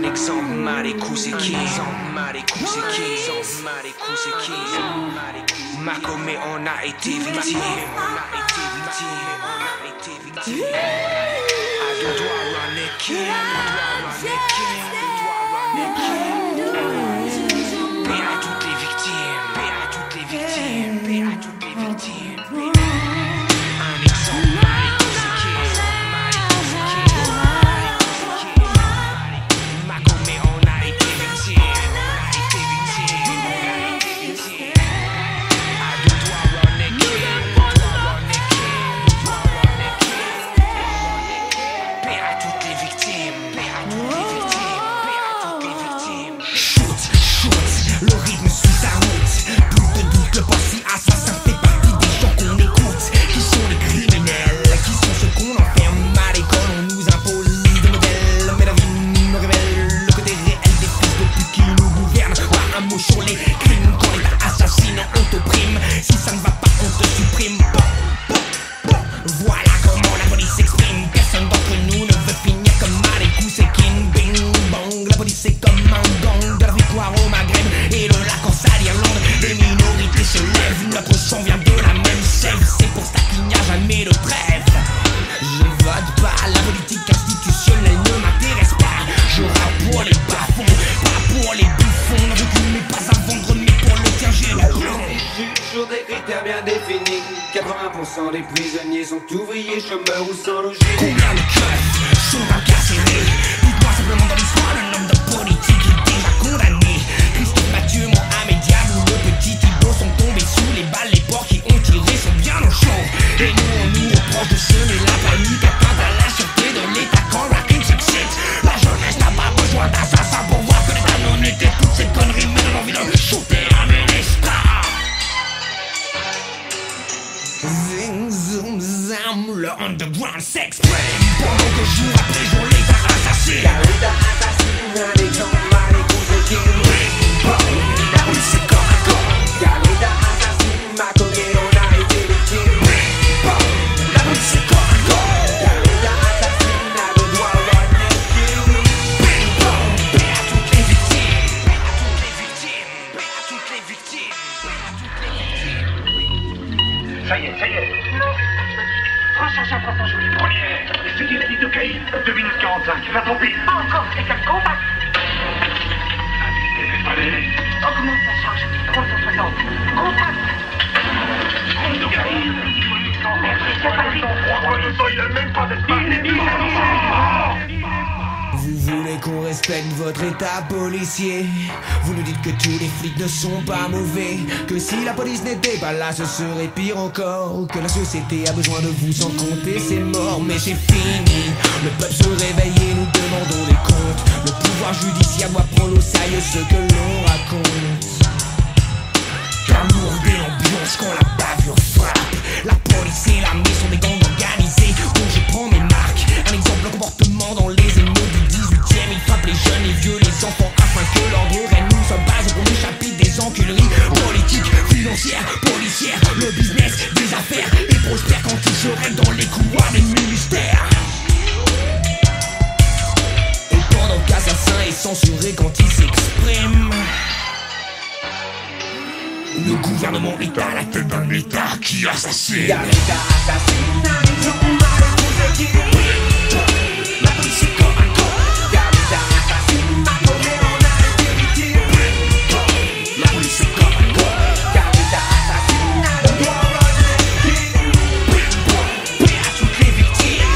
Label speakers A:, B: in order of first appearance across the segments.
A: Un exemple, Marikou c'est qui? Makomé, on a été victime. À deux doigts, run it, king. Paix à toutes les victimes, paix à toutes les victimes, paix à toutes les victimes. Un exemple, Marikou c'est qui? Makomé, on a été victime. À deux doigts, run it, king. Paix à toutes les victimes, paix à toutes les victimes, paix à toutes les victimes.
B: Shoot, le rythme suit sa route. Plus de doute, le passé assassin fait partie des gens qu'on écoute. Qui sont les criminels, qui sont ceux qu'on enferme à l'école. On nous impose des modèles, mais la vie nous révèle le côté réel des fils de pute qui nous gouvernent. Pas un mot sur les crimes, quand l'État assassine, on t'opprime. Si ça ne va pas, on te supprime. Voilà comment la police s'exprime. Personne d'entre nous ne veut finir comme Marikou c'est King. Bing bang, la police c'est comme un gang. De la victoire au Maghreb et le lac en sale Irlande. Les minorités se lèvent, notre sang vient de la même sève. C'est pour ça qu'il n'y a jamais de trêve. Je vote pas, la politique institutionnelle ne m'intéresse pas. Je rappe pour les bas-fonds, pas pour les bouffons. Non, je ne mets pas à vendre, mais pour le tien j'ai le plomb.
C: Sur des critères bien définis, 80% des prisonniers sont ouvriers, chômeurs ou sans logis.
B: Combien de keufs sont incarcérés? Dites-moi simplement dans l'histoire, un homme de politique est déjà condamné. Christophe Mathieu, Mohamed Diab ou le petit Thibault sont tombés sous les balles. Les porcs qui ont tiré sont bien au chaud. Et nous, on nous reproche de semer la panique, atteinte à la sûreté de l'État quand la rime s'excite. La jeunesse n'a pas besoin d'assassins pour voir que l'État non était toutes ces conneries, mais donne envie de shooter un ministre. Zing, zoom, zam, le underground s'exprime. Pendant que jour après jour l'État assassine.
C: Car l'État assassine un exemple, Marikou c'est King.
B: La police c'est comme un corps.
C: Car l'État assassine, Makomé, on a été victime.
B: La police c'est comme un corps.
C: Car l'État assassine, à deux doigts, run it, king.
B: Bing bong, paix à toutes les victimes.
A: Paix à toutes les victimes, paix à toutes les victimes, paix à toutes les victimes.
D: Ça y est. Franchement, je vous dis première. C'est qui la ligne de Caïn 2 minutes 45, la tombée.
E: Encore, c'est quel contact?
D: Allez.
E: Augmente la charge. 360. Contact.
D: Ligne de Caïn. Il a même pas d'espace.
B: Vous voulez qu'on respecte votre état policier? Vous nous dites que tous les flics ne sont pas mauvais, que si la police n'était pas là ce serait pire encore, que la société a besoin de vous sans compter ses morts. Mais c'est fini, le peuple se réveille et nous demandons des comptes. Le pouvoir judiciaire doit prendre au sérieux ce que l'on raconte. D'amourder l'ambiance quand la bavure frappe. La police et l'armée sont des gangs organisés dont je prends mes marques. Un exemple, le comportement dans les émeutes du 18e. Ils frappent les jeunes, les vieux, les enfants afin que l'ordre règne. Nous sommes pas au premier chapitre des enculeries politiques, financières, policières. Le business des affaires est prospère quand ils se règlent dans les couloirs des ministères. Et pendant qu'Assassin est censuré quand il s'exprime, le gouvernement est à la tête d'un État qui assassine.
C: Car l'État assassine, un exemple, Marikou c'est King.
B: La police c'est comme un corps.
C: Car l'État assassine, Makomé, on a été victime.
B: La police c'est comme un corps.
C: Car l'État assassine, à deux doigts, run it, king.
B: Paix à toutes les victimes.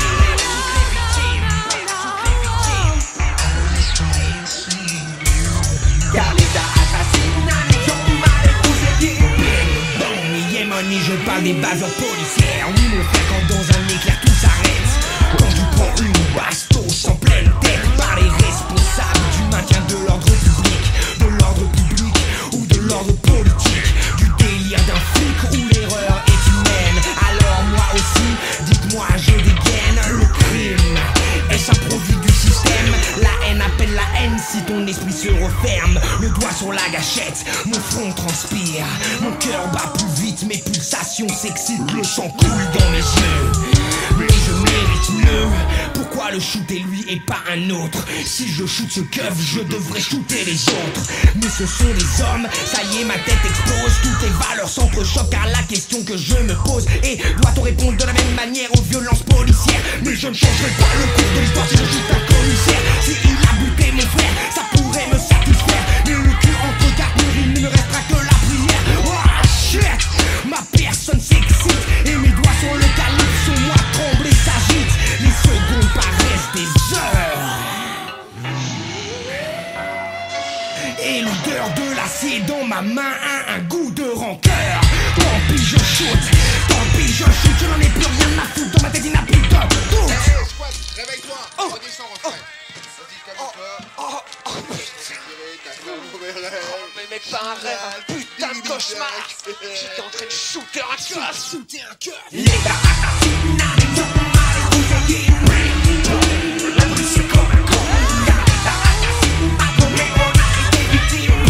C: Car l'État assassine, un exemple, Marikou c'est King.
B: Bon, Yémoni, je parle des bavures policières. Oui, mon frère, quand dans un éclair tout s'arrête. Quand tu prends une bastos en pleine tête par les responsables du maintien de l'ordre public ou de l'ordre politique, du délire d'un flic où l'erreur est humaine. Alors moi aussi, dites-moi, je dégaine. Le crime est-ce un produit du système? La haine appelle la haine si ton esprit se referme. Le doigt sur la gâchette, mon front transpire. Mon cœur bat plus vite, mes pulsations s'excitent. Le sang coule dans mes yeux, mais je mérite mieux. Pourquoi pourquoi le shooter lui et pas un autre? Si je shoot ce keuf, je devrais shooter les autres. Mais ce sont des hommes, ça y est ma tête explose. Toutes les valeurs s'entrechoquent car la question que je me pose est: doit-on répondre de la même manière aux violences policières? Mais je ne changerai pas le cours de l'histoire si je shoot un commissaire. Si il a buté mon frère, ça pourrait me satisfaire. Mais le cul entre quatre murs, il ne me restera que la prière. Oh shit, ma personne s'excite et mes doigts sur le calibre, sur moi tremble et s'agite. Les secondes paraissent des heures et l'odeur de l'acier dans ma main a un goût de rancœur. Tant pis je shoot, tant pis je shoot, je n'en ai plus rien à foutre. Dans ma tête il n'a plus de doute.
F: Squat, réveille-toi, redis son refrain. Vas-y, calme-toi.
A: Mais mec, pas un rêve, un putain de cauchemar. J'étais en train de shooter un cœur.
B: Les gars assassinats, les hommes mal éveillés. La rue c'est comme un con. L'État assassinat, comme on a été victime.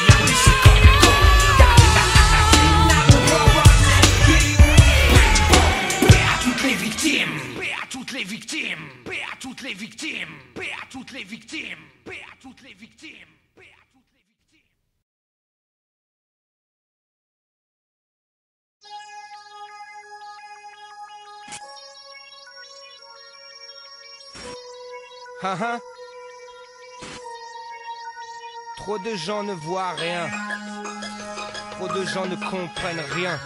B: La rue c'est comme un con. L'État assassinat, comme on a été victime. Paix à toutes les victimes. Paix à toutes les victimes. Paix à toutes les victimes. Paix à toutes les victimes. Paix à toutes les victimes.
G: Trop de gens ne voient rien. Trop de gens ne comprennent rien.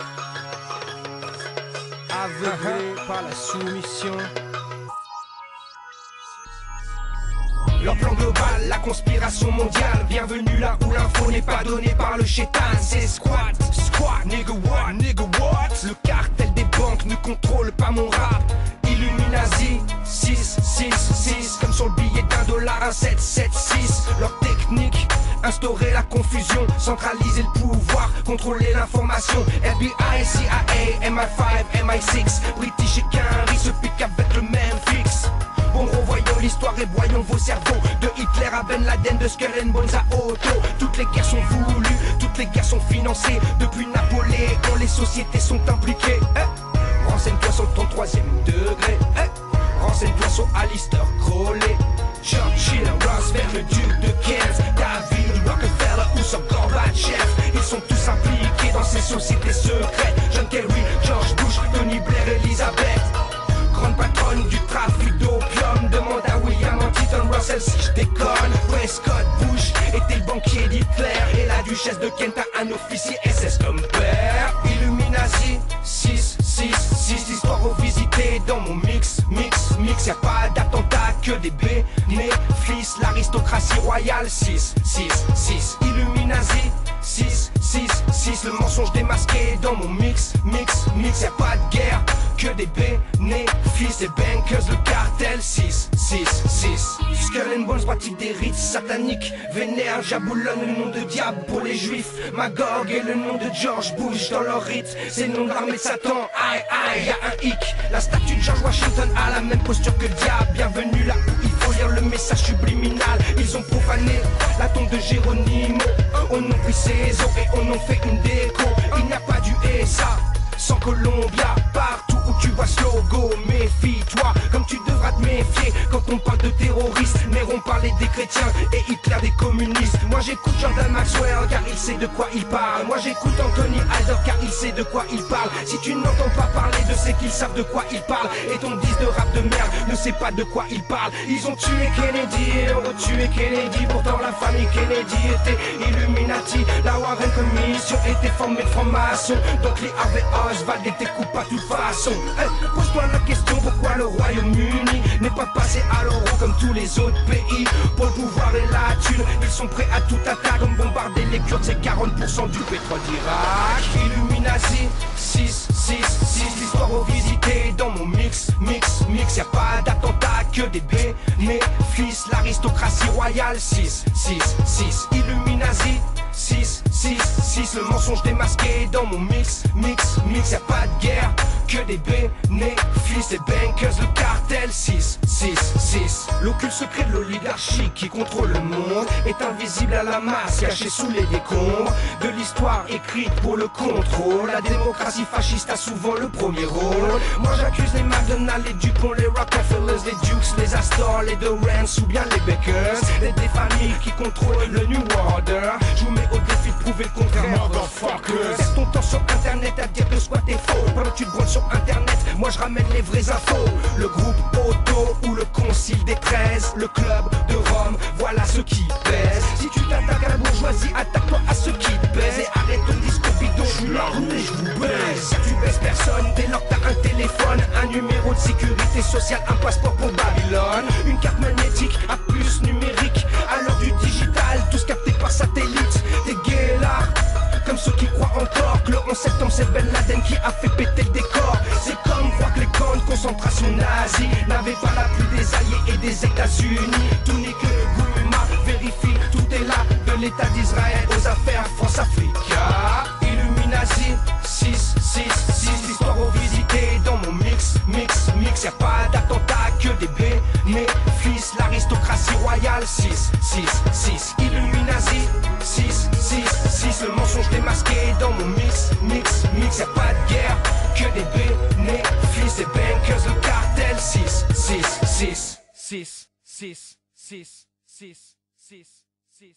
G: Aveuglés par la soumission.
B: Leur plan global, la conspiration mondiale. Bienvenue là où l'info n'est pas donnée par le chétan. C'est squat, nigga what? Le cartel des banques ne contrôle pas mon rap. Illuminati, 666, comme sur le billet $1, un 776. Leur technique, instaurer la confusion, centraliser le pouvoir, contrôler l'information. FBI, CIA, MI5, MI6, British et Quinry se piquent avec le même fixe. Bon, revoyons l'histoire et broyons vos cerveaux. De Hitler à Ben Laden, de Skull and Bones à Otto. Toutes les guerres sont voulues, toutes les guerres sont financées. Depuis Napoléon, les sociétés sont impliquées. Renseigne-toi sur ton 3e degré. Renseigne-toi sur Alistair Crowley, Churchill, Roosevelt, le duc de Kent, David Rockefeller ou sur Gorbatchev. Ils sont tous impliqués dans ces sociétés secrètes. John Kerry, George Bush, Tony Blair, Elizabeth. Grande patronne du trafic d'opium. Demande à William Huntington Russell si je déconne. Prescott Bush était le banquier d'Hitler. Et la duchesse de Kent a un officier SS comme père. Illuminati, 666, l'histoire revisitée dans mon mix. Y'a pas d'attentat que des bénéfices. L'aristocratie royale, 666. Illuminati, 666, le mensonge démasqué dans mon mix. Y'a pas de guerre que des bénéfices. Les bankers, le cartel, 666. Skull and Bones pratique des rites sataniques. Vénère, Jaboulon, le nom de diable pour les juifs. Magog et le nom de George Bush dans leur rite. C'est le nom de l'armée de Satan. Aïe aïe, y'a un hic. La statue de George Washington a la même posture que le diable. Bienvenue là où il faut lire le message subliminal. Ils ont profané la tombe de Géronimo. On a pris ses os et on en fait une déco. Il n'y a pas du SA sans Colombia. Partout où tu vois ce logo, méfie-toi comme tu devras te méfier quand on parle de terroristes. Néron parlait des chrétiens et Hitler des communistes. Moi j'écoute Jordan Maxwell car il sait de quoi il parle. Moi j'écoute Anthony Halder car il sait de quoi il parle. Si tu n'entends pas parler de ceux qui savent de quoi ils parlent, et ton disque de rap de merde ne sait pas de quoi il parle. Ils ont tué Kennedy et ont retué Kennedy. Pourtant la famille Kennedy était Illuminati. La Warren Commission était formée de francs-maçons. Donc les Harvey Oswald étaient coupables de toute façon. Pose-toi la question pourquoi le Royaume-Uni n'est pas passé à l'euro comme tous les autres pays. Pour le pouvoir et la thune, ils sont prêts à tout attaque. Comme bombarder les Kurdes, c'est 40% du pétrole d'Irak. Illuminati, 666, l'histoire revisitée dans mon mix. Y'a pas d'attentat que des bénéfices. L'aristocratie royale, 666. Illuminati, 6, 6, 6, le mensonge démasqué dans mon mix, y'a pas de guerre, que des bénéfices, les bankers, le cartel. 6, 6, 6. L'occulte secret de l'oligarchie qui contrôle le monde est invisible à la masse, caché sous les décombres de l'histoire écrite pour le contrôle. La démocratie fasciste a souvent le premier rôle. Moi j'accuse les McDonald's, les Dupont, les Rockefellers, les Dukes, les Astor, les Dorrance ou bien les Bakers, des familles qui contrôlent le New Order. Je vous mets au défi de prouver le contraire, motherfuckers. Perds ton temps sur internet à dire que squat est faux. Pendant que tu te branles sur internet, moi je ramène les vraies infos. Le groupe Auto ou le concile des 13, le club de Rome, voilà ce qui pèse. Si tu t'attaques à la bourgeoisie, attaque-toi à ceux qui te baisent. Et arrête ton discours bidon, je suis l'armée, je vous baise. Tu baises personne dès lors que t'as un téléphone, un numéro de sécurité sociale, un passeport pour Babylone, une carte magnétique à puce numérique. À l'heure du digital, tous captés par satellite. T'es gay là, comme ceux qui croient encore que le 11 septembre c'est Ben Laden qui a fait péter le décor. C'est comme croire que les camps de concentration nazis n'avaient pas la pluie des alliés et des États-Unis. Tout n'est que Gouma, vérifie, tout est là, de l'État d'Israël aux affaires France-Africa. Illuminati, 6, 6, 6, l'histoire revisitée dans mon mix, y'a pas d'attentat, que des bénéfices, l'aristocratie royale. 6, 6, 6, Illuminati, 6, 6, 6, le mensonge démasqué dans mon mix, y'a pas de guerre, que des bénéfices, les bankers, le cartel. 6, 6, 6, 6, 6, 6, 6, 6, 6.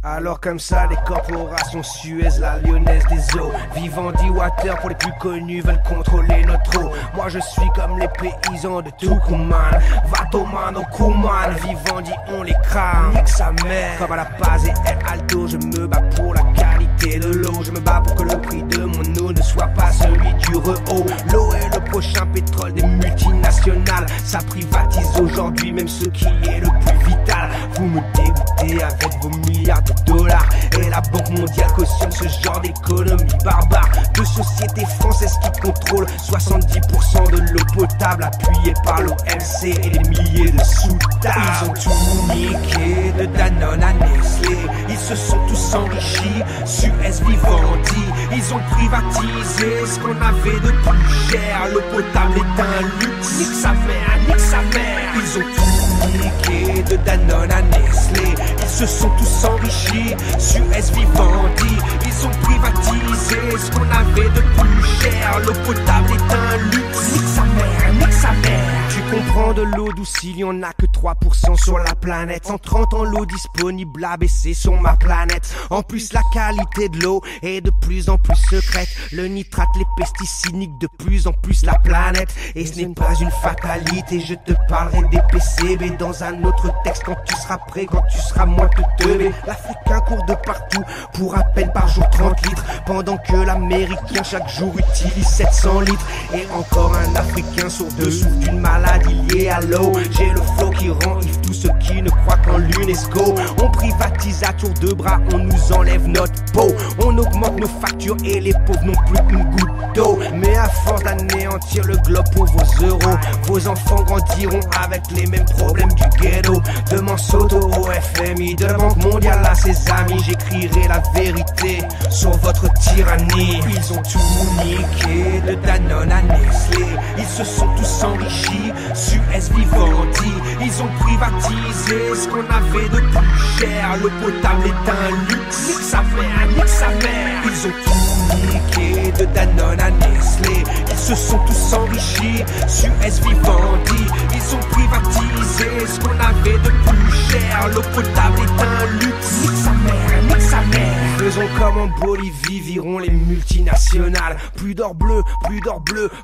G: Alors comme ça, les corporations Suez, la lyonnaise des eaux, Vivendi, Water pour les plus connus veulent contrôler notre eau. Moi je suis comme les paysans de Tucumán, Vatoman au Kuman, Vivendi on les crame, nique sa mère. Comme à la Paz et El Alto, je me bats pour la qualité de l'eau. Je me bats pour que le prix de mon eau ne soit pas celui du Rehaut. L'eau est le prochain pétrole des multinationales, ça privatise aujourd'hui même ce qui est le plus vital. Vous me dégoûtez avec vos milliards de dollars et la Banque mondiale cautionne ce genre d'économie barbare. De sociétés françaises qui contrôlent 70% de l'eau potable appuyée par l'OMC et des milliers de sous-tables. Ils ont tout niqué de Danone à Nestlé, ils se sont tous enrichis, Suez, Vivendi. Ils ont privatisé ce qu'on avait de plus cher, l'eau potable est un luxe, nique sa mère, nique sa mère. Ils ont tout niqué de Danone à Nestlé, ils se sont tous enrichis, Suez, Vivendi. Ils ont privatisé ce qu'on avait de plus cher, l'eau potable est un luxe, nique sa mère, nique sa mère. Tu comprends, de l'eau douce il y en a que 3% sur la planète. En 30 ans l'eau disponible a baissé sur ma planète. En plus la qualité de l'eau est de plus en plus secrète. Le nitrate, les pesticides niquent de plus en plus la planète. Et ce n'est pas une fatalité, je te parlerai des PCB dans un autre texte quand tu seras prêt, quand tu seras moins teubé. L'Africain court de partout pour à peine par jour 30 litres, pendant que l'Américain chaque jour utilise 700 litres. Et encore un Africain sur deux souffre d'une maladie liée à l'eau. J'ai le flow qui rend ivre tous ceux qui ne croient qu'en l'UNESCO. On privatise à tour de bras, on nous enlève notre peau. On augmente nos factures et les pauvres n'ont plus qu'une goutte d'eau. Mais à force d'anéantir le globe pour vos euros, vos enfants grandiront avec les mêmes problèmes du ghetto. De Monsanto au FMI, de la Banque mondiale à ses amis, j'écrirai la vérité sur votre tyrannie. Ils ont tout niqué de Danone à Nestlé, ils se sont tous enrichis, Suez, Vivendi. Ils ont privatisé ce qu'on avait de plus cher, l'eau potable est un luxe, nique sa mère, nique sa mère. Ils ont tout niqué de Danone à Nestlé, ils se sont tous enrichis, Suez, Vivendi. Ils ont privatisé ce qu'on avait de plus cher, l'eau potable est un luxe, nique sa mère, nique sa mère. Faisons comme en Bolivie viront les multinationales. Plus d'or bleu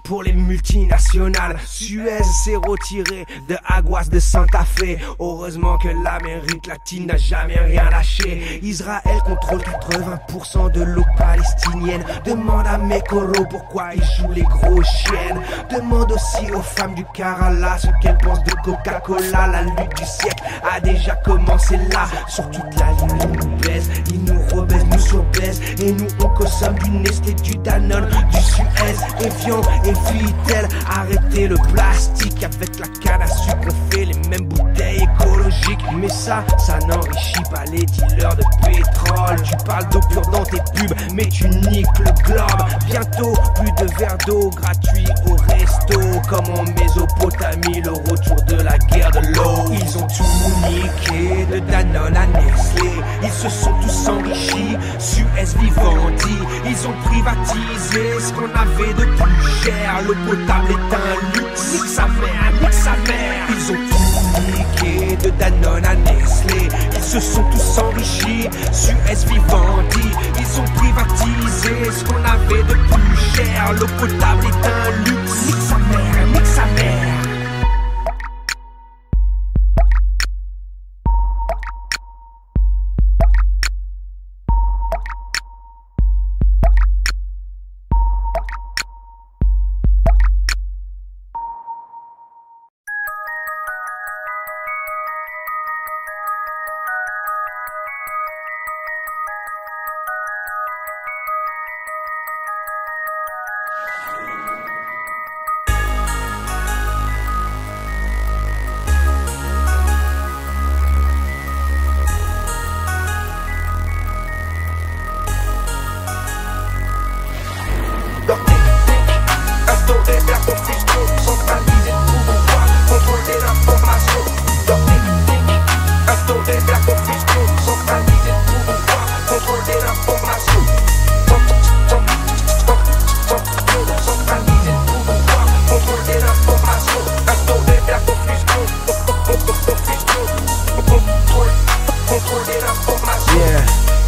G: pour les multinationales. Suez s'est retiré de Aguas de Santa Fe. Heureusement que l'Amérique latine n'a jamais rien lâché. Israël contrôle 80% de l'eau palestinienne. Demande à Mekoro pourquoi ils jouent les gros chiennes. Demande aussi aux femmes du Kerala ce qu'elles pensent de Coca-Cola. La lutte du siècle a déjà commencé là. Sur toute la ligne ils nous baisent, ils nous rebaissent, nous surbaissent. Et nous on consomme du Nestlé, du Danone, du Suez. Evian et Vitel, arrêtez le plastique. Avec la canne à sucre on fait les mêmes bouteilles écologiques. Mais ça n'enrichit pas les dealers de pétrole. Tu parles d'eau pure dans tes pubs mais tu niques le globe. Bientôt plus de verre d'eau gratuit au resto. Comme en Mésopotamie, le retour de la guerre de l'eau. Ils ont tout niqué de Danone à Nestlé. Ils se sont tous enrichis, Suez Vivendi. Ils ont privatisé ce qu'on avait de plus cher. L'eau potable est un luxe, nique sa mère, nique sa mère. Ils ont tout niqué de Danone à Nestlé. Ils se sont tous enrichis, Suez Vivendi. Ils ont privatisé ce qu'on avait de plus cher. L'eau potable est un luxe, nique sa mère, nique sa mère.
B: Instaurer la confusion, centraliser le pouvoir, contrôler l'information. Leur technique, instaurer la confusion, centraliser le pouvoir, contrôler l'information. Centraliser le pouvoir, contrôler l'information. Instaurer la confusion, contrôler l'information.
G: Yeah.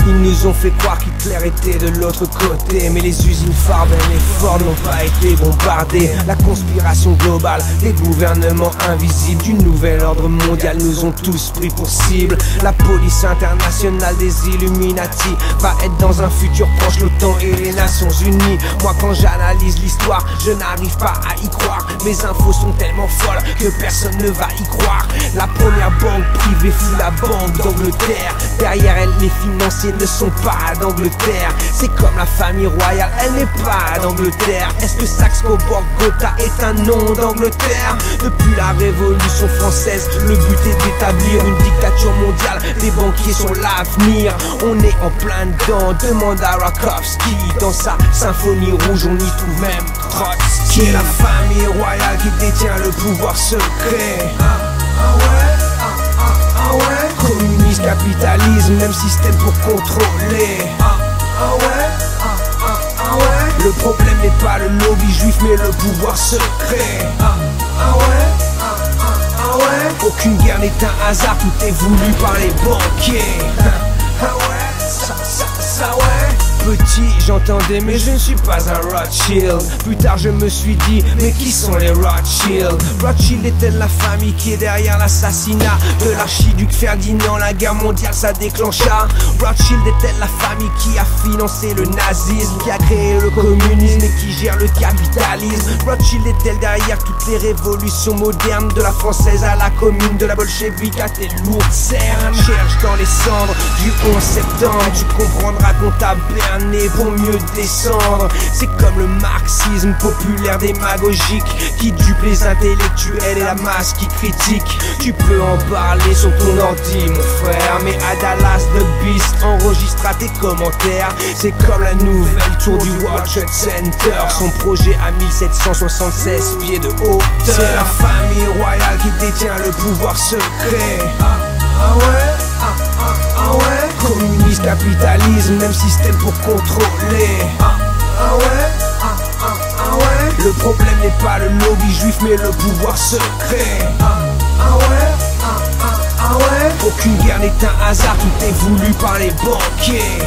G: Ils nous ont fait croire qu'Hitler était de l'autre côté. Mais les usines Farben et Ford n'ont pas été bombardées. La conspiration globale des gouvernements invisibles du nouvel ordre mondial nous ont tous pris pour cible. La police internationale des Illuminati va être dans un futur proche l'OTAN et les Nations Unies. Moi quand j'analyse l'histoire, je n'arrive pas à y croire. Mes infos sont tellement folles que personne ne va y croire. La première banque privée fut la Banque d'Angleterre. Derrière elle les financiers ne sont pas d'Angleterre. C'est comme la famille royale, elle n'est pas d'Angleterre. Est-ce que Saxe-Coburg-Gotha est un nom d'Angleterre? Depuis la Révolution française, le but est d'établir une dictature mondiale. Les banquiers sont l'avenir, on est en plein dedans. Demande à Rakowski, dans sa symphonie rouge on y trouve même Trotsky. C'est la famille royale qui détient le pouvoir secret. Communisme, capitalisme, même système pour contrôler. Le problème n'est pas le lobby juif mais le pouvoir secret. Aucune guerre n'est un hasard, tout est voulu par les banquiers. Petit, j'entendais mais je ne suis pas un Rothschild. Plus tard je me suis dit, mais qui sont les Rothschild? Rothschild est-elle la famille qui est derrière l'assassinat de l'archiduc Ferdinand? La guerre mondiale ça déclencha. Rothschild est-elle la famille qui a financé le nazisme, qui a créé le communisme et qui gère le capitalisme? Rothschild est-elle derrière toutes les révolutions modernes, de la française à la commune, de la bolchevique à tes lourdes cernes? Cherche dans les cendres du 11 septembre, tu comprendras qu'on t'a berné pour mieux descendre. C'est comme le marxisme populaire démagogique qui dupe les intellectuels et la masse qui critique. Tu peux en parler sur ton ordi mon frère, mais à Dallas The Beast enregistra tes commentaires. C'est comme la nouvelle tour du World Trade Center, son projet à 1776 pieds de hauteur. C'est la famille royale qui détient le pouvoir secret. Communisme, capitalisme, même système pour contrôler. Le problème n'est pas le lobby juif mais le pouvoir secret. Aucune guerre n'est un hasard, tout est voulu par les banquiers.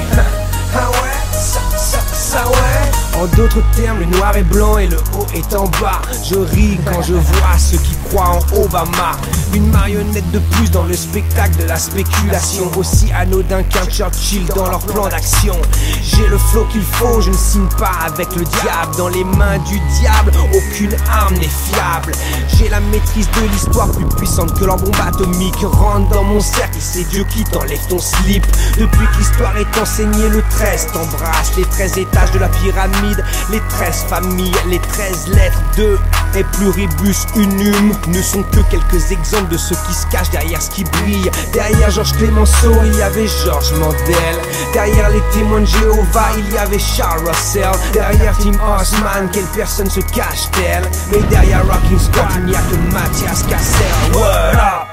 G: Ça ouais. En d'autres termes, le noir est blanc et le haut est en bas. Je ris quand je vois ceux qui croient en Obama. Une marionnette de plus dans le spectacle de la spéculation, aussi anodin qu'un Churchill dans leur plan d'action. J'ai le flow qu'il faut, je ne signe pas avec le diable. Dans les mains du diable, aucune arme n'est fiable. J'ai la maîtrise de l'histoire plus puissante que leur bombe atomique. Rentre dans mon cercle, c'est Dieu qui t'enlève ton slip. Depuis que l'histoire est enseignée, le 13 t'embrasse. Les 13 étages de la pyramide, les 13 familles, les 13 lettres de et pluribus unum ne sont que quelques exemples de ceux qui se cachent derrière ce qui brille. Derrière Georges Clemenceau, il y avait Georges Mandel. Derrière les témoins de Jéhovah, il y avait Charles Russell. Derrière Tim Osman, quelle personne se cache-t-elle? Mais derrière Rocking Scott, il n'y a que Mathias Cassel. Word up!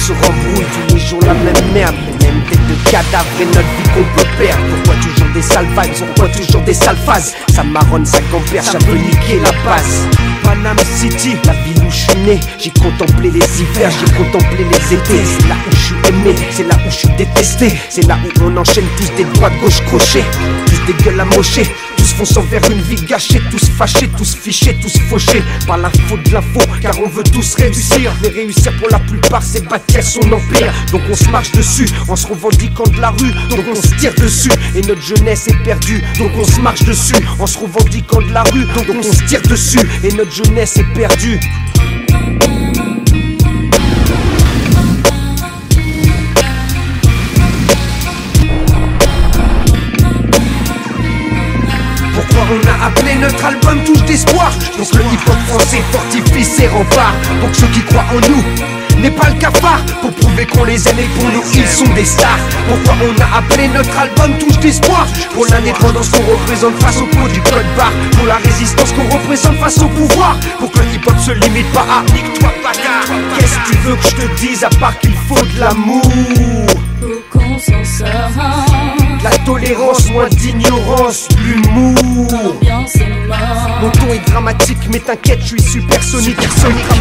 G: Se rembrouille tous les jours la même merde, les mêmes têtes de cadavres et notre vie qu'on peut perdre. Pourquoi toujours des sales vibes, pourquoi toujours des sales phases? Ça marronne, ça gamberge, ça veut niquer la base. Panama City, la ville où je suis né. J'ai contemplé les hivers, j'ai contemplé les étés. C'est là où je suis aimé, c'est là où je suis détesté. C'est là où on enchaîne tous des droites gauche crochets, tous des gueules amochées, tous fonçant vers une vie gâchée, tous fâchés, tous fichés, tous fauchés par l'info de l'info, car on veut tous réussir. Mais réussir pour la plupart c'est bâtir son empire. Donc on se marche dessus en se revendiquant de la rue. Donc on se tire dessus et notre jeunesse est perdue. Donc on se marche dessus en se revendiquant de la rue. Donc on se tire dessus et notre jeunesse est perdue. Pourquoi on a appelé notre album Touche d'espoir? Donc le hip-hop français fortifie ses remparts. Pour que ceux qui croient en nous n'est pas le cafard, pour prouver qu'on les aime et pour nous ils sont des stars. Pourquoi on a appelé notre album Touche d'espoir? Pour l'indépendance qu'on représente face au pot du code barre, pour la résistance qu'on représente face au pouvoir, pour que le hip-hop se limite pas à nique-toi bâtard. Qu'est-ce que tu veux que je te dise à part qu'il faut de l'amour,
H: pour qu'on s'en sorte,
G: la tolérance, moins d'ignorance, l'humour.
H: l'ambiance est morte.
G: Mon ton est dramatique, mais t'inquiète, je suis supersonique,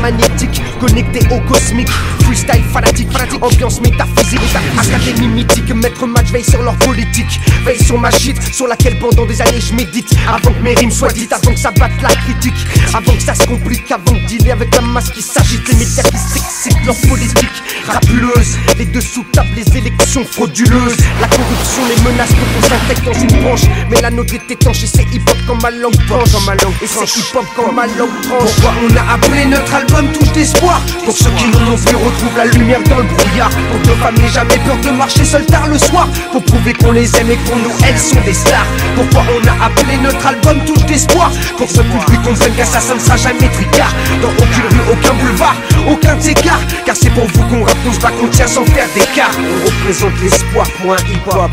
G: magnétique, connecté au cosmique. Freestyle fanatique, ambiance métaphysique, académie mythique. Maître match veille sur leur politique, veille sur ma shit, sur laquelle pendant des années je médite. Avant que mes rimes soient dites, avant que ça batte la critique, avant que ça se complique, avant de dealer avec la masse qui s'agite, les médias qui s'excitent leur politique rapuleuse, les dessous tables, les élections frauduleuses, la corruption, les menaces qu'on s'intègre dans une branche. Mais la nôtre est étanche et c'est hip-hop quand ma langue tranche. Et c'est hip-hop quand ma langue tranche. Pourquoi on a appelé notre album Touche d'espoir? Pour ceux qui nous l'ont vu retrouvent la lumière dans le brouillard. Pour que nos femmes n'aient jamais peur de marcher seules tard le soir. Pour prouver qu'on les aime et que pour nous elles sont des stars. Pourquoi on a appelé notre album Touche d'espoir? Pour que ce public comprenne qu'assassin ne sera jamais tricard. Dans aucune rue, aucun boulevard, aucun écart. Car c'est pour vous qu'on rappe, qu'on se bat, qu'on tient sans faire d'écart. On représente l'espoir pour un hip-hop.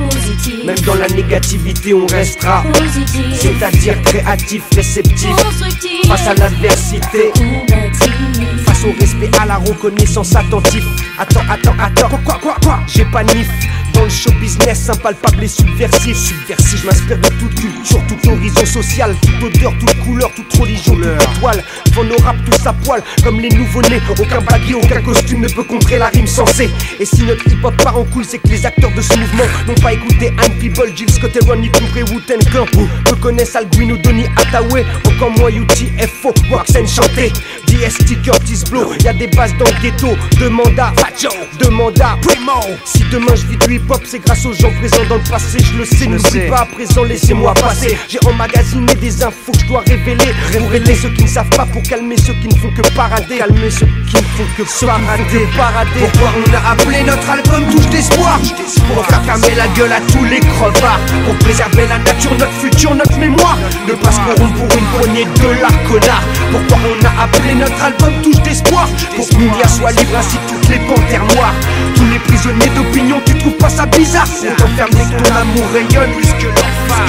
G: Même dans la négativité on restera
H: Positif,
G: c'est-à-dire créatif, réceptif
H: constructif,
G: face à l'adversité,
H: combatif.
G: face au respect, à la reconnaissance, attentif. Attends, quoi? J'ai pas nif. Dans le show business, impalpable et subversif. Je m'inspire de toute culture, tout horizon social, toute odeur, toute couleur, toute religion, toute étoile. Devant nos rap tous à poil, comme les nouveau-nés. Aucun baggy, aucun costume ne peut contrer la rime sensée. Et si notre hip-hop part en couille, c'est que les acteurs de ce mouvement n'ont pas écouté Anne People, Jill Scott et Ron, y compris Wu-Tang Clan. Peu connaissent Al Green ou Donny Hathaway. Encore moins UTFO, Waxen chanté. DST, Curtis Blow, y'a des bases dans le ghetto. Demande à Fat Joe, demande à Primo. Si demain je vis du hip-hop, c'est grâce aux gens présents dans le passé. Je le sais, n'oublie pas à présent, laissez-moi passer. J'ai emmagasiné des infos que je dois révéler. Révéler ceux qui ne savent pas pour calmer ceux qui ne font que parader. Calmer ceux qui ne font que parader. Pourquoi on a appelé notre album Touche d'espoir? Pour faire fermer la gueule à tous les crevards. Pour préserver la nature, notre futur, notre mémoire. Ne pas se corrompre pour une poignée de la connard. Pourquoi on a appelé notre album Touche d'espoir? Pour que Mounia soit libre ainsi que toutes les panthères noires. Tous les prisonniers d'opinion, tu trouves pas ça bizarre? On t'enferme mais que ton amour rayonne plus que l'enfer.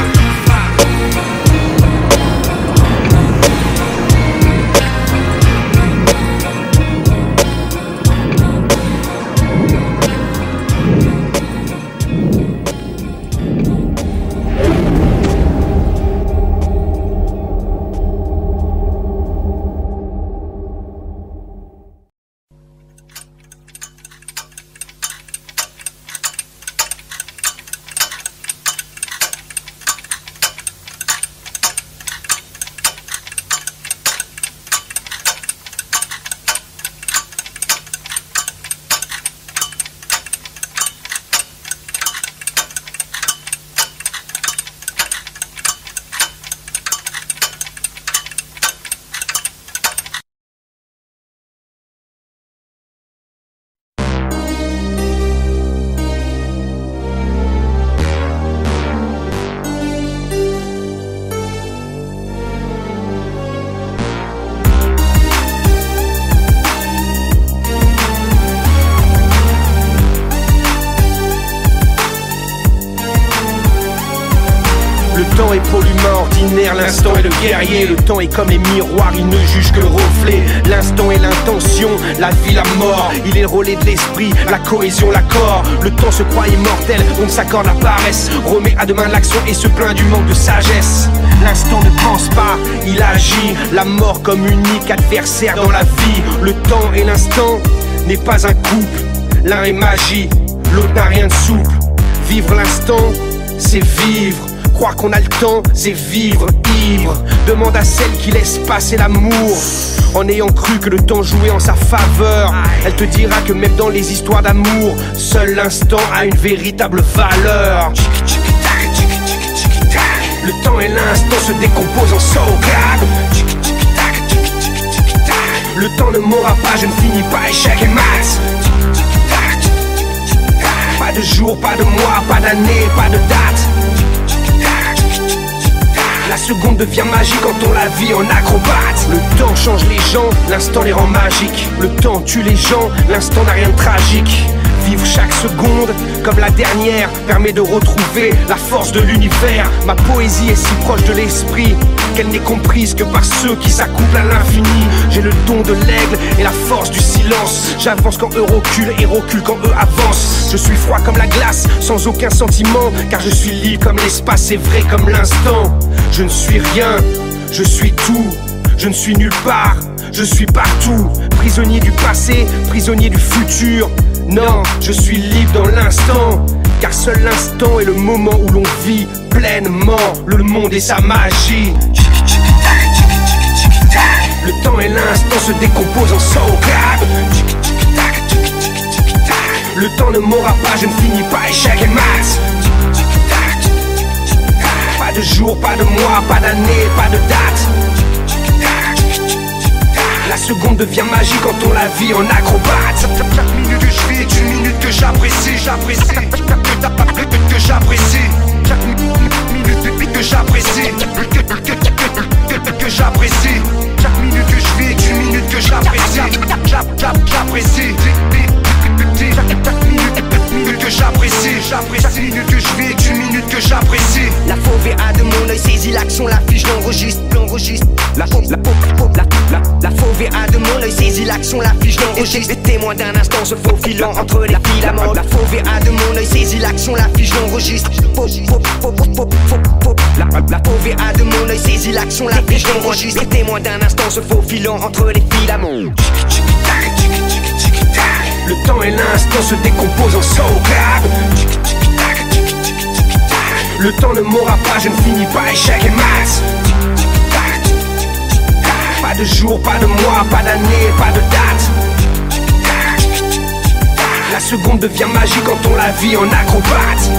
G: L'instant épaule humain ordinaire, l'instant est le guerrier. Le temps est comme les miroirs, il ne juge que le reflet. L'instant est l'intention, la vie, la mort. Il est le relais de l'esprit, la cohésion, l'accord. Le temps se croit immortel, on s'accorde la paresse. Remet à demain l'action et se plaint du manque de sagesse. L'instant ne pense pas, il agit. La mort comme unique adversaire dans la vie. Le temps et l'instant n'est pas un couple. L'un est magie, l'autre n'a rien de souple. Vivre l'instant, c'est vivre. Croire qu'on a le temps, c'est vivre ivre. Demande à celle qui laisse passer l'amour en ayant cru que le temps jouait en sa faveur. Elle te dira que même dans les histoires d'amour, seul l'instant a une véritable valeur. Le temps et l'instant se décomposent en sauvegarde. Le temps ne m'aura pas, je ne finis pas échec et maths. Pas de jour, pas de mois, pas d'année, pas de date. La seconde devient magique quand on la vit en acrobate. Le temps change les gens, l'instant les rend magiques. Le temps tue les gens, l'instant n'a rien de tragique. Vivre chaque seconde comme la dernière permet de retrouver la force de l'univers. Ma poésie est si proche de l'esprit qu'elle n'est comprise que par ceux qui s'accouplent à l'infini. J'ai le don de l'aigle et la force du silence. J'avance quand eux reculent et recule quand eux avancent. Je suis froid comme la glace, sans aucun sentiment, car je suis libre comme l'espace et vrai comme l'instant. Je ne suis rien, je suis tout. Je ne suis nulle part, je suis partout. Prisonnier du passé, prisonnier du futur. Non, je suis libre dans l'instant, car seul l'instant est le moment où l'on vit pleinement le monde et sa magie. Le temps et l'instant se décomposent en sauvegarde. Le temps ne m'aura pas, je ne finis pas échec et maths. Pas de jour, pas de mois, pas d'année, pas de date. La seconde devient magique quand on la vit en acrobate.
B: Chaque minute que je vis est une minute que j'apprécie. Que j'apprécie. Chaque minute que j'apprécie. Que j'apprécie. Chaque minute que je vis est une minute que j'apprécie. J'apprécie. Chaque minute que j'apprécie. Chaque minute que je vis est une minute que j'apprécie.
I: La fauve VA de mon œil saisit l'action, la fiche l'enregistre. La fauve VA de mon œil saisit l'action, la fiche l'enregistre. Témoin d'un instant se faufilant entre les filaments. La fauve VA de mon œil saisit l'action, la fiche l'enregistre. La fauve VA de mon œil saisit l'action, la fiche l'enregistre. Témoin d'un instant se faufilant entre les filaments.
G: Le temps et l'instant se décomposent en sauvegarde. Le temps ne m'aura pas, je ne finis pas échec et maths. Pas de jour, pas de mois, pas d'année, pas de date. La seconde devient magique quand on la vit en acrobate.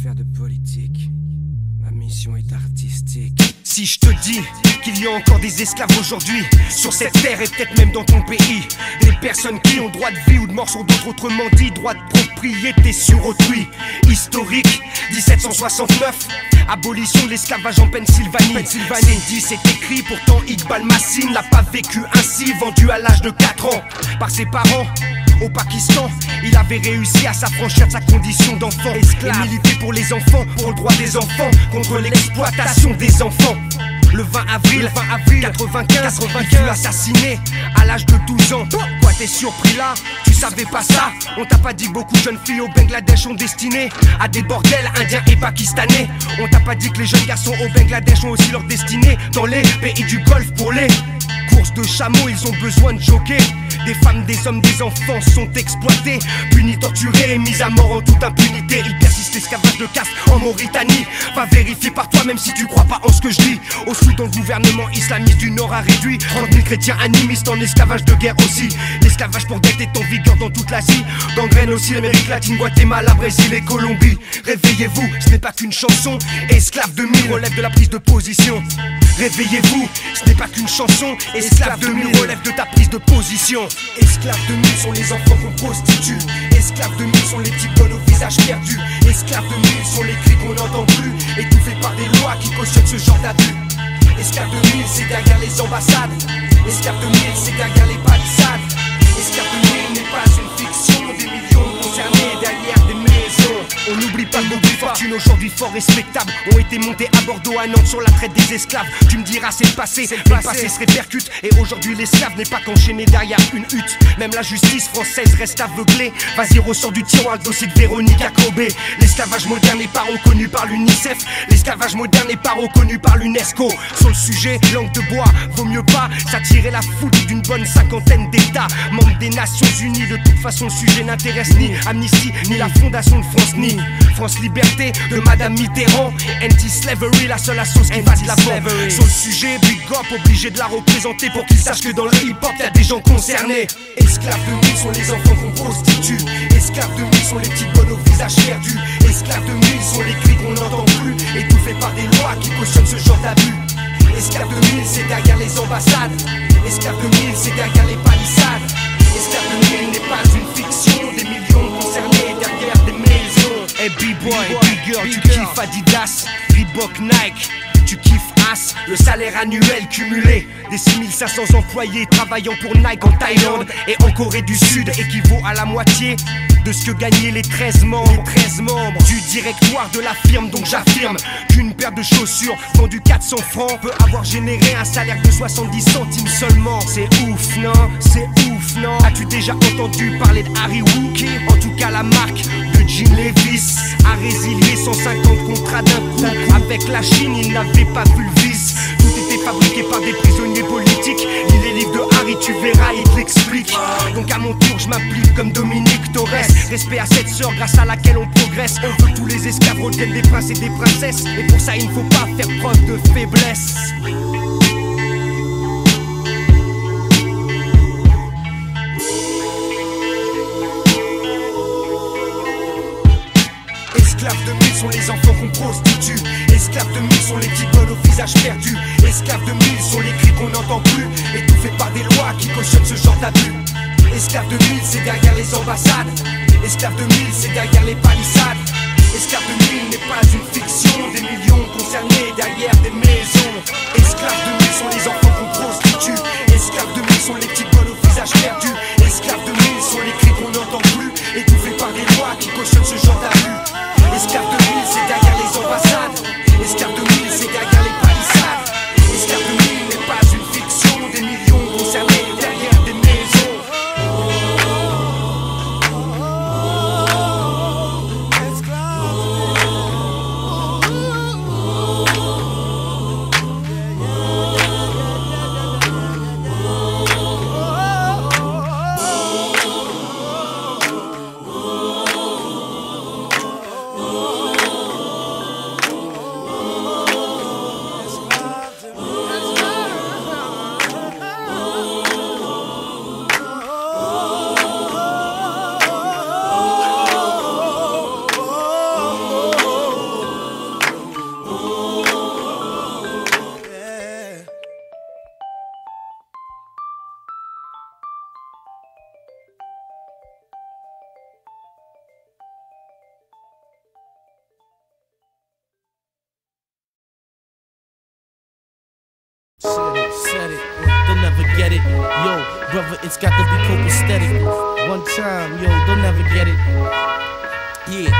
G: Faire de politique, ma mission est artistique. Si je te dis qu'il y a encore des esclaves aujourd'hui sur cette terre et peut-être même dans ton pays, des personnes qui ont droit de vie ou de mort sur d'autres, autrement dit droit de propriété sur autrui. Historique, 1769, abolition de l'esclavage en Pennsylvanie. Dit c'est écrit, pourtant Iqbal Massin l'a pas vécu ainsi, vendu à l'âge de 4 ans par ses parents. Au Pakistan, il avait réussi à s'affranchir de sa condition d'enfant esclave et militer pour les enfants, pour le droit des enfants, contre l'exploitation des enfants. Le 20 avril 95, il fut assassiné à l'âge de 12 ans. Quoi, t'es surpris là? Tu savais pas ça? On t'a pas dit que beaucoup de jeunes filles au Bangladesh ont destiné à des bordels indiens et pakistanais? On t'a pas dit que les jeunes garçons au Bangladesh ont aussi leur destinée dans les pays du Golfe pour les courses de chameaux? Ils ont besoin de jockeys Des femmes, des hommes, des enfants sont exploités, punis, torturés, mis à mort en toute impunité. Il persiste l'esclavage de caste en Mauritanie. Va vérifier par toi même si tu crois pas en ce que je dis. Au Soudan, le gouvernement islamiste du Nord a réduit 30 000 chrétiens animistes en esclavage de guerre aussi. L'esclavage pour dette est en vigueur dans toute l'Asie, gangrène aussi l'Amérique latine, Guatemala, Brésil et Colombie. Réveillez-vous, ce n'est pas qu'une chanson. Esclave de mille relève de la prise de position. Réveillez-vous, ce n'est pas qu'une chanson. Esclave de mille relève de ta prise de position. Esclaves de mille sont les enfants qu'on prostitue. Esclaves de mille sont les types bonnes au visage perdu. Esclaves de mille sont les cris qu'on n'entend plus, étouffés par des lois qui cautionnent ce genre d'abus. Esclaves de mille, c'est derrière les ambassades. Esclaves de mille, c'est derrière les palissades. Esclaves de mille n'est pas une fiction. Des millions concernés derrière des maisons. On n'oublie pas nos fortunes aujourd'hui fort respectables ont été montées à Bordeaux, à Nantes sur la traite des esclaves. Tu me diras c'est le passé, mais le passé se répercute. Et aujourd'hui l'esclave n'est pas qu'enchaîné derrière une hutte. Même la justice française reste aveuglée. Vas-y, ressort du tiroir le dossier de Véronique Jacobé. L'esclavage moderne n'est pas reconnu par l'UNICEF. L'esclavage moderne n'est pas reconnu par l'UNESCO. Sur le sujet, langue de bois, vaut mieux pas s'attirer la foudre d'une bonne cinquantaine d'États membres des Nations Unies. De toute façon le sujet n'intéresse ni Amnesty, ni la Fondation de France, ni France Liberté de Madame Mitterrand. Anti-slavery, la seule sauce qui va de l'avant. Sur le sujet, Big Up, obligé de la représenter pour qu'ils sachent que dans le hip-hop y'a des gens concernés. Esclaves de mille sont les enfants qu'on prostitue. Esclaves de mille sont les petites bonnes au visage perdu. Esclaves de mille sont les cris qu'on n'entend plus, étouffés par des lois qui cautionnent ce genre d'abus. Esclaves de mille, c'est derrière les ambassades. Esclaves de mille, c'est derrière les palissades. Esclaves de mille n'est pas une fiction. Des millions concernés derrière des maisons. Hey B-boy, B-girl, tu kiffes Adidas, Reebok, Nike. Tu kiffes As, le salaire annuel cumulé des 6500 employés travaillant pour Nike en Thaïlande et en Corée du Sud équivaut à la moitié de ce que gagnaient les 13 membres du directoire de la firme. Donc j'affirme qu'une paire de chaussures vendue 400 francs peut avoir généré un salaire de 70 centimes seulement. C'est ouf, non? C'est ouf, non? As-tu déjà entendu parler de Harry Wookie? En tout cas la marque de Jean Levis a résilié 150 contrats d'un coup. Avec la Chine, il n'avait pas vu le vice. Tout était fabriqué par des prisonniers politiques. Lis les livres de Harry, tu verras, il te l'explique. Donc à mon tour, je m'applique comme Dominique Torres. Respect à cette sœur grâce à laquelle on progresse. On veut que tous les esclaves redeviennent des princes et des princesses. Et pour ça, il ne faut pas faire preuve de faiblesse. Esclaves de mille sont les enfants qu'on prostitue. Esclaves de mille sont les petites bonnes au visage perdu. Esclaves de mille sont les cris qu'on n'entend plus, étouffés par des lois qui cautionnent ce genre d'abus. Esclaves de mille, c'est derrière les ambassades. Esclaves de mille, c'est derrière les palissades. Esclaves de mille n'est pas une fiction. Des millions concernés derrière des maisons. Esclaves de mille sont les enfants qu'on prostitue. Esclaves de mille sont les petites bonnes au visage perdu. Esclaves de mille sont les cris qu'on n'entend plus, étouffés par des lois qui cautionnent ce genre d'abus. Esclaves de mille, c'est derrière les ambassades. Esclaves de mille, c'est derrière les palissades. Esclaves de mille n'est pas une fiction. Des millions concernés derrière des maisons.
J: Said it, they'll never get it. Yo, brother, it's got to be copacetic. One time, yo, they'll never get it. Yeah.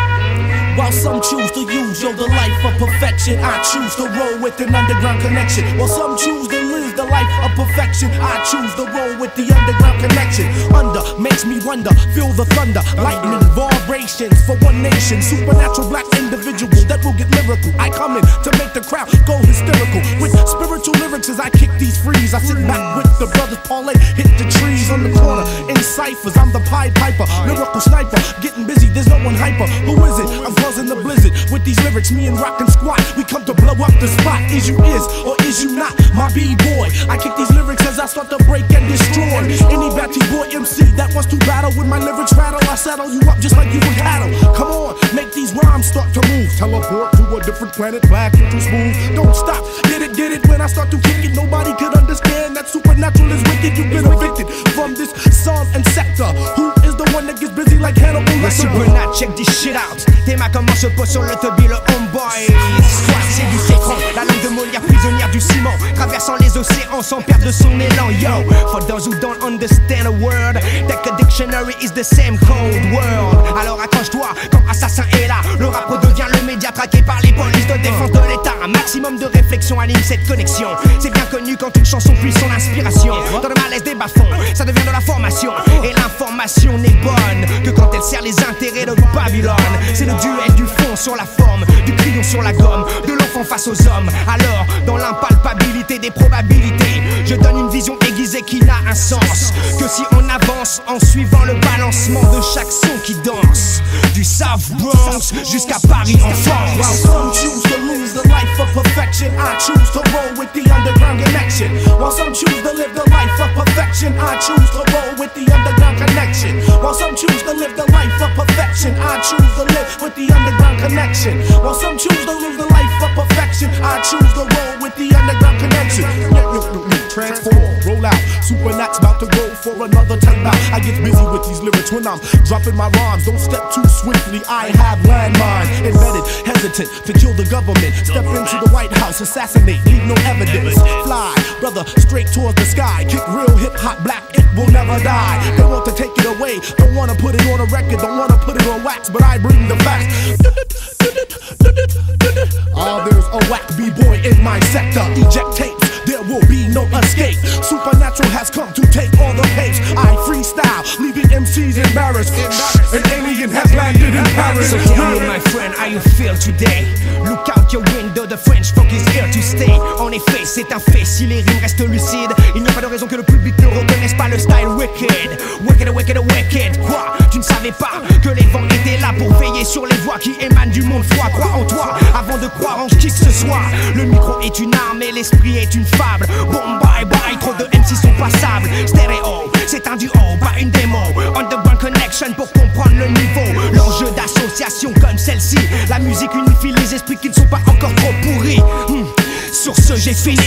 J: While some choose to use, yo, the life of perfection, I choose to roll with an underground connection. While some choose to live choose the life of perfection. I choose the roll with the underground connection. Under makes me wonder, feel the thunder, lightning, vibrations for one nation. Supernatural black individual that will get lyrical. I come in to make the crowd go hysterical with spiritual lyrics as I kick these frees. I sit back with the brothers parlay, hit the trees on the corner in ciphers. I'm the Pied Piper, lyrical sniper, getting busy. There's no one hyper. Who is it? I'm causing the blizzard with these lyrics. Me and Rock and Squat, we come to blow up the spot. Is you is or is you not my B-boy? I kick these lyrics as I start to break and destroy any batty boy MC that wants to battle with my lyrics rattle. I saddle you up just like you were cattle. Come on, make these rhymes start to move. Teleport to a different planet, back into smooth. Don't stop, get it when I start to kick it. Nobody could understand that supernatural is wicked. You've been evicted from this song and sector. Who is the one that gets busy like Hannibal Lecter?
I: Supernat, check this shit out. Tes mains comment se posent sur le tubby, le homeboy. Squat, c'est du sécron. La langue de Molière, prisonnière du ciment. Traversant les océans sans perdre son élan. Yo, for those who don't understand a word, take a dictionary is the same cold world. Alors accroche-toi quand Assassin est là. Le rap redevient le média traqué par les polices de défense de l'État. Un maximum de réflexion anime cette connexion. C'est bien connu quand une chanson puise son inspiration. Dans le malaise des bas-fonds, ça devient de la formation. Et l'information n'est bonne que quand elle sert les intérêts de Babylone. C'est le duel du fond sur la forme, du crayon sur la gomme, de l'enfant face aux hommes. Alors, dans l'impalpabilité des probabilités, je donne une vision aiguisée qui n'a un sens que si on avance en suivant le balancement de chaque son qui danse. Du South Bronx jusqu'à Paris en France.
J: While some choose to lose the life of perfection, I choose to roll with the underground connection. While some choose to live the life of perfection, I choose to roll with the underground connection. While some choose to live the life of perfection, I choose to live with the underground connection. While some choose to live the life of perfection, I choose to roll with the underground connection. Transform, roll out, Supernat's about to go for another time out. I get busy with these lyrics when I'm dropping my rhymes. Don't step too swiftly, I have landmines embedded, hesitant to kill the government. Step into the White House, assassinate, leave no evidence. Fly, brother, straight towards the sky. Kick real hip-hop black, it will never die. They want to take it away, don't wanna put it on a record, don't wanna put it on wax, but I bring the facts. There's a whack B-boy in my sector. Eject tapes, there will be no escape. Supernatural has come to take all the pace. I freestyle, leaving MCs embarrassed. An alien has landed in Paris.
I: So tell me, my friend, how you feel today? Look out your window, the French funk is here to stay. En effet, c'est un fait, si les rimes restent lucides, il n'y a pas de raison que le public ne reconnaisse pas le style wicked. Wicked, wicked, wicked. Quoi? Tu ne savais pas que les vents étaient là pour veiller sur les voix qui émanent du monde froid. Crois en toi avant de croire en qui que ce soit. Le micro est une arme et l'esprit est une fable. Bon bye bye, trop de MC sont passables. Stéréo, c'est un duo, pas une démo. Underground connection pour comprendre le niveau. L'enjeu d'association comme celle-ci. La musique unifie les esprits qui ne sont pas encore trop pourris. Sur ce, j'ai fini.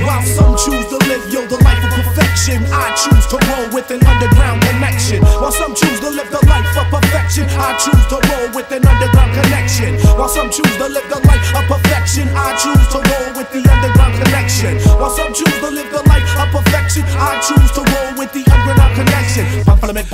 J: While some choose to live, yo, the life of perfection, I choose to roll with an underground connection. While some choose to live the life of perfection, I choose to roll with an underground connection. While some choose to live the life of perfection, I choose to roll with the underground connection. While some choose to live the life of perfection, I choose to roll with the underground connection. Pamphlet,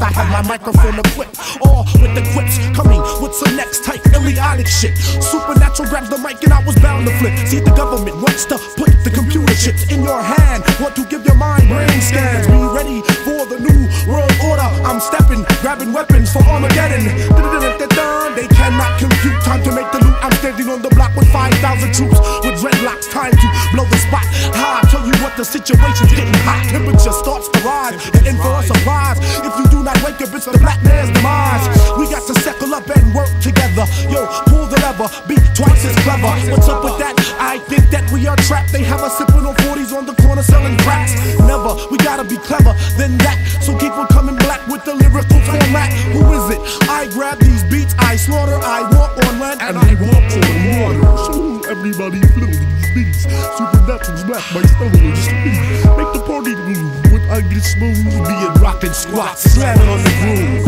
J: I have my microphone equipped, all with the quips, coming with some next type idiotic shit. Supernatural grabs the mic and I was bound to flip. See, the government wants to put the computer chips in your hand, want to give your mind brain scans. Be ready for the new world order. I'm stepping, grabbing weapons for Armageddon. They cannot compute time to make the loot. I'm standing on the block with 5,000 troops with dreadlocks, time to blow the spot. I tell you what, the situation's getting hot. Temperature starts to rise, and in for a surprise. If you do not wake up, it's the black man's demise. We got to settle up and work together. Yo, pull the lever, be twice as clever. What's up with that? I think that we are trapped. They have us sipping on 40s on the corner selling cracks. Never, we gotta be clever than that. So keep on coming black with the lyrical format. Who is it? I grab these beats, I slaughter, I walk on land, and I walk on water. So everybody feel these beats. Supernatural's black, my style is speed. Make the party move when I get smooth. Be it rockin' squats, slamming on the groove.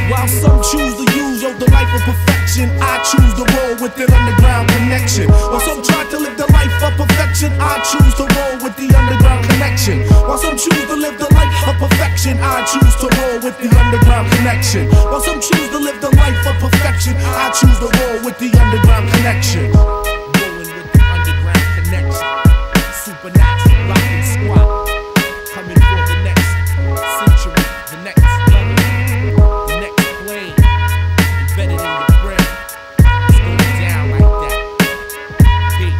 J: While some choose to use, yo, the life of perfection, I choose to roll with an underground connection. While some try to live the life of perfection, I choose to roll with the underground connection. connection. While some choose to live the life of perfection, I choose to roll with the underground connection. While some choose to live the life of perfection, I choose to roll with the underground connection. Rolling with the underground connection. Supernatural rockin' squad. Coming for the next century, the next level, the next plane. Embedded in your brain. It's going down like that. Peace.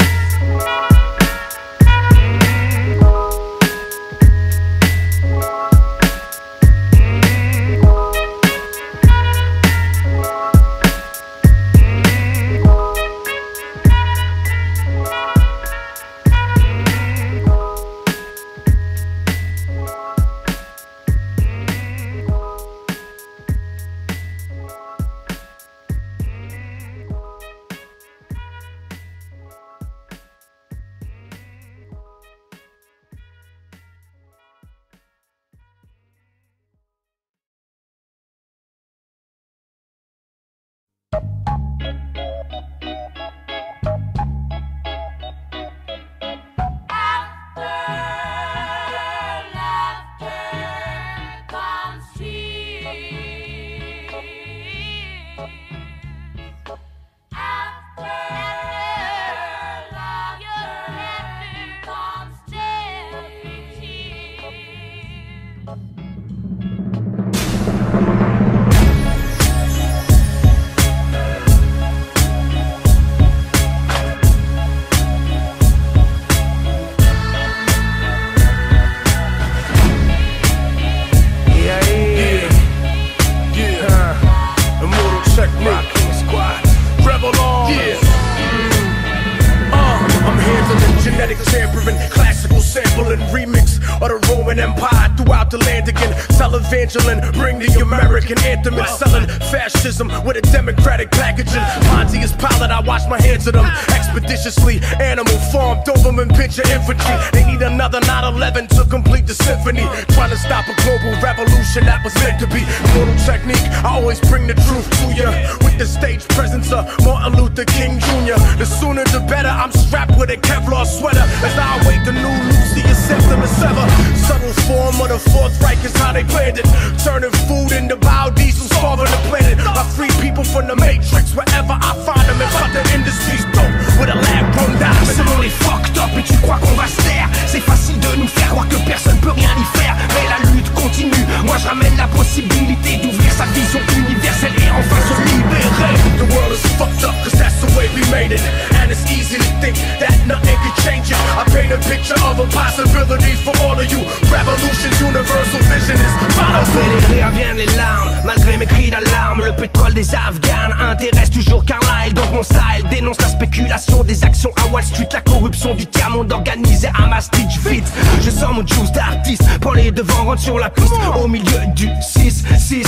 K: Evangeline, bring the American anthem and selling fascism with a democratic packaging. Pontius Pilate, I wash my hands of them expeditiously. Animal farm, Doberman picture infantry. They need another 9/11 to complete the symphony. Trying to stop a global revolution that was meant to be. Immortal technique, I always bring the truth to ya. With the stage presence of Martin Luther King Jr. The sooner the better, I'm strapped with a Kevlar sweater as I await the new Lucius Septimus Sever. Subtle form of the Fourth Reich is how they planned it. Turning food into biodiesel, starving the planet. I free people from the matrix wherever I find them. And cut the industries dope with a lab grown diamond.
B: Ce monde est fucked up et tu crois qu'on va se taire. C'est facile de nous faire croire que personne peut rien y faire. Mais la lutte continue, moi je ramène la possibilité d'ouvrir sa vision universelle et enfin se libérer.
K: The world is fucked up cause that's the way we made it. And it's easy to think that nothing could change it. I paint a picture of a possibility for all of you. Revolution's universal vision is follow through.
B: Les rires viennent les larmes, malgré mes cris d'alarme. Le pétrole des Afghans intéresse toujours Carlyle. Donc mon style dénonce la spéculation des actions à Wall Street. La corruption du tiers-monde organisé à Maastricht. Vite, je sors mon juice d'artiste. Prends les devants, rentre sur la piste. Au milieu du 6-6-6.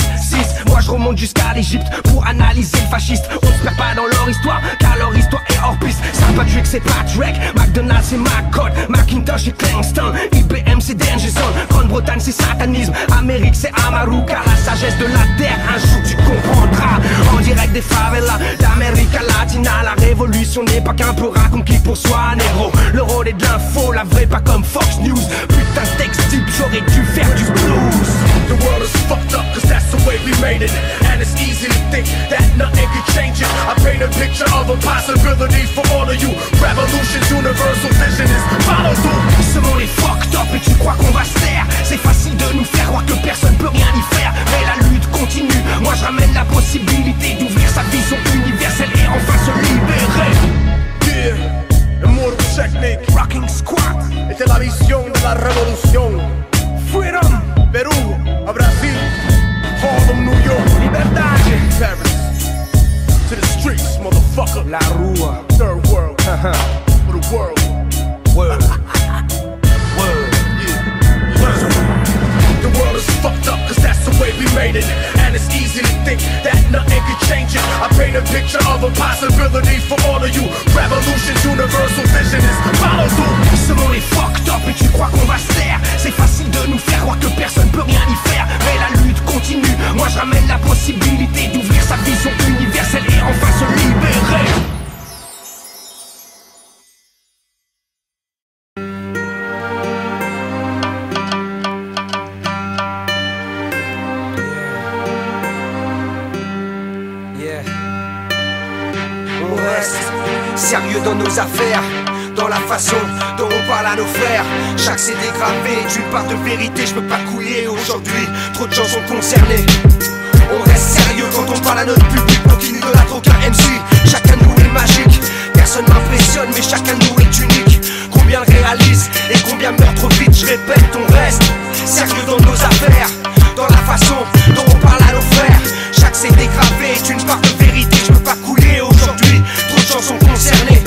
B: Moi je remonte jusqu'à l'Egypte pour analyser le fasciste. On se perd pas dans leur histoire, car leur histoire est hors piste. Saint Patrick c'est Patrick, McDonald's c'est McCord, Macintosh c'est Kingston, IBM c'est Danger Zone, Grande-Bretagne c'est satanisme, Amérique c'est Amaru. Car la sagesse de la terre, un jour tu comprendras. En direct des favelas d'Amérique Latina. La révolution n'est pas qu'un peu conquis pour soi, négro. Le rôle est de l'info, la vraie pas comme Fox News. Putain de texte type, j'aurais dû faire du blues.
K: The world is fucked up cause that's the way we made it. And it's easy to think that nothing could change it. I paint a picture of a possibility for all of you. Revolution's universal vision is follow through.
B: Ce monde est fucked up et tu crois qu'on va se taire. C'est facile de nous faire croire que personne peut rien y faire. Mais la lutte continue, moi je ramène la possibilité d'ouvrir sa vision universelle et enfin se libérer.
K: Yeah, Immortal Technique,
B: Rocking Squad.
K: esta es la visión de la revolución.
B: Freedom,
K: Perú, a Brasil, Harlem, New York,
B: libertad,
K: Paris, to the streets, motherfucker.
B: La Rua,
K: Third world, for the world.
B: Word.
K: The world is fucked up cause that's the way we made it. And it's easy to think that nothing could change it. I paint a picture of a possibility for all of you. Revolution's universal vision is follow through.
B: Ce monde est fucked up et tu crois qu'on va se taire. C'est facile de nous faire croire que personne peut rien y faire. Mais la lutte continue, moi je ramène la possibilité d'ouvrir sa vision universelle et enfin se libérer.
I: reste sérieux dans nos affaires, dans la façon dont on parle à nos frères. Chaque CD gravé est une part de vérité, je peux pas couiller aujourd'hui, trop de gens sont concernés. On reste sérieux quand on parle à notre public, pour qui n'idolâtre aucun MC. Chacun de nous est magique, personne m'impressionne mais chacun de nous est unique. Combien le réalise et combien meurt trop vite, je répète, on reste sérieux dans nos affaires, dans la façon dont on parle à nos frères. Chaque CD gravé est une part de vérité, je peux pas couiller aujourd'hui, trop de gens sont concernés.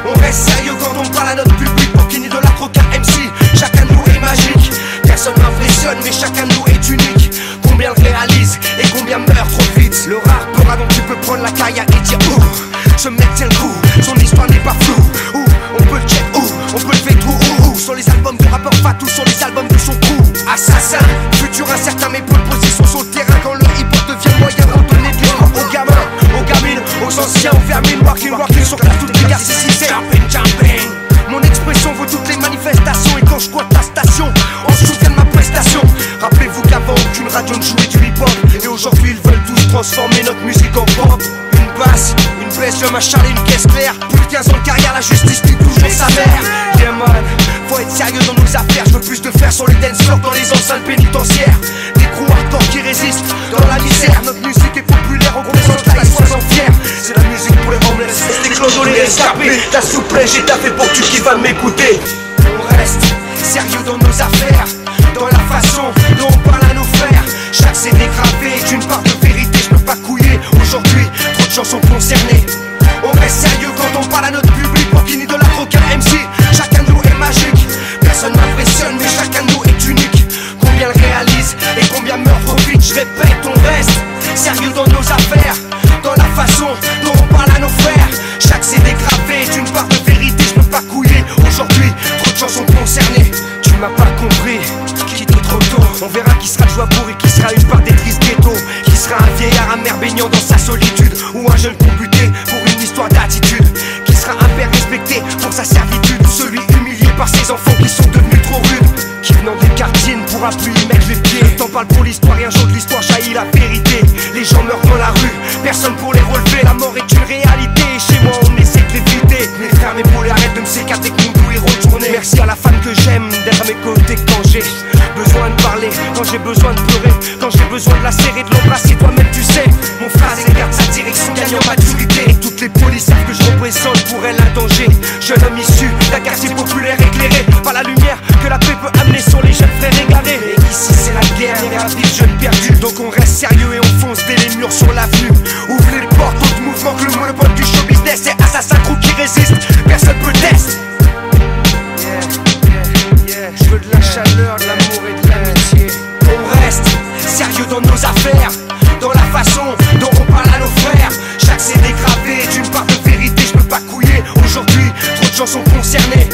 I: On reste sérieux quand on parle à notre public, pour qui n'idolâtre aucun MC. Chacun de nous est magique, personne m'impressionne mais chacun de nous est unique. Combien le réalise et combien meurt trop vite. Le rare peur dont tu peux prendre la carrière et dire ouh, ce mec tient le coup, son histoire n'est pas floue. Ouh, on peut le check, ouh, on peut le faire tout, ouh, sur les albums de rappeur Fatou, sur les albums de son crew. Assassin, futur incertain mais bonne position sur le terrain, quand le hip-hop devient moyen pour donner de l'espoir aux gamins, aux gamines, aux anciens, aux vermines. Walking sur la toute les gars, c'est jumping. Mon expression vaut toutes les manifestations, et quand je squatte la station, on se souvient de ma prestation. Rappelez-vous qu'avant aucune radio ne jouait du hip-hop, et aujourd'hui ils veulent tous transformer notre musique en pop. Une basse, une baisse, un machin et une caisse claire. Plus de 15 ans de carrière, la justice dit toujours sa mère. Yeah man, faut être sérieux dans nos affaires. Je veux plus de faire sur les dance floors, dans les enceintes pénitentiaires. Des crews hardcore qui résistent dans la misère. Notre musique est populaire, on représente la sois-en fier. C'est la musique pour les homeless, les clodos, les rescapés. Ta souplesse, j'ai taffé pour que tu kiffes à m'écouter. On reste sérieux dans nos affaires, dans la façon dont on parle à nos frères. Chaque CD gravé est une part de vérité, je peux pas couiller aujourd'hui, trop de gens sont concernés. On reste sérieux quand on parle à notre public, pour qui n'idolâtre aucun MC. Chacun de nous est magique, personne m'impressionne mais chacun de nous est unique. Combien le réalise et combien meurt trop vite, je répète, on reste sérieux dans nos affaires, dans la façon dont on parle à nos frères. Chaque CD gravé est une part de vérité, je peux pas couiller aujourd'hui, trop de gens sont concernés. Tu m'as pas compris, quitte trop tôt. On verra qui sera le joueur et qui sera une part des tristes ghetto, qui sera un vieillard amer baignant dans sa solitude, ou un jeune combuté pour une histoire d'attitude, qui sera un père respecté pour sa servitude, ou celui humilié par ses enfants qui sont devenus trop rudes, qui venant des quartiers ne pourra plus y mettre les pieds. Le temps parle pour l'histoire et un jour de l'histoire jaillit la vérité. Les gens meurent dans la rue, personne pour les relever. La mort est une réalité et chez moi on essaie de l'éviter. Mes frères, mes poules, arrête de me sécater que mon doux est retourné. Merci à la femme que j'aime d'être à mes côtés quand j'ai besoin de parler, quand j'ai besoin de pleurer, quand j'ai besoin de la serrer, de l'embrasser. Toi-même tu sais, mon frère garde sa direction, gagne en maturité. Et toutes les polices savent que je représente pour elle un danger. Jeune homme issu d'un quartier populaire éclairé par la lumière que la paix peut amener sur les jeunes frères égarés. Et ici c'est la guerre, et un vif jeune perdu. Donc on reste sérieux et on fonce dès les murs sur l'avenue. Ouvrez les portes, autres mouvements que le monopole du show business. C'est assassin crew qui résiste, personne peut tester. Je veux de la chaleur, de l'amour et de l'amitié. On reste sérieux dans nos affaires, dans la façon dont on parle à nos frères. Chaque CD gravé est une part de vérité, je peux pas couiller aujourd'hui, trop de gens sont concernés.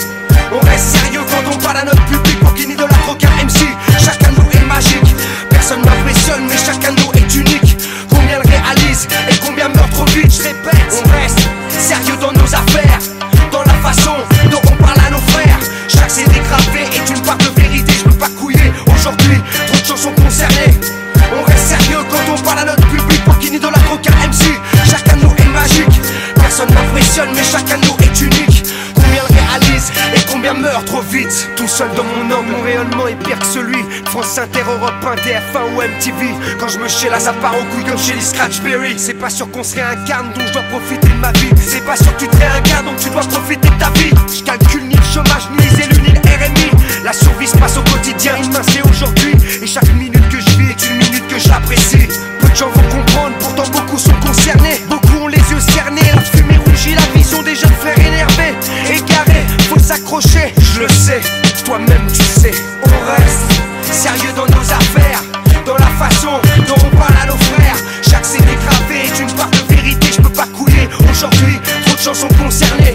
I: On reste sérieux quand on parle à notre public, pour qui n'idolâtre aucun MC. Chacun de nous est magique, personne m'impressionne mais chacun de nous est unique. Combien le réalise et combien meurt trop vite, je répète. On reste sérieux dans nos affaires, dans la façon dont on parle à nos frères. Chaque CD gravé est une part de vérité, je peux pas couiller aujourd'hui, trop de gens sont concernés. On reste sérieux quand on parle à notre public, pour qui n'idolâtre aucun MC. Chacun de nous est magique, personne m'impressionne mais chacun de nous est unique. Combien le réalise et combien meurt trop vite. Tout seul dans mon homme, mon rayonnement est pire que celui de France Inter, Europe 1, TF1 ou MTV. Quand je me là ça part au couille comme chez les Scratchberry. C'est pas sûr qu'on se réincarne donc je dois profiter de ma vie. C'est pas sûr que tu te réincarnes donc tu dois profiter de ta vie. Je calcule ni le chômage, ni les élus, ni le RMI. La survie se passe au quotidien, demain c'est aujourd'hui. Et chaque minute que je vis est une minute que j'apprécie. Peu de gens vont comprendre, pourtant beaucoup sont concernés. Beaucoup ont les yeux cernés, la fumée rougit, la vision des jeunes frères énervés. Égarés, faut s'accrocher, je le sais, toi-même tu sais. On reste sérieux dans nos affaires, dans la façon dont on parle à nos frères. Chaque CD gravé est une part de vérité, je peux pas couiller aujourd'hui, trop de gens sont concernés.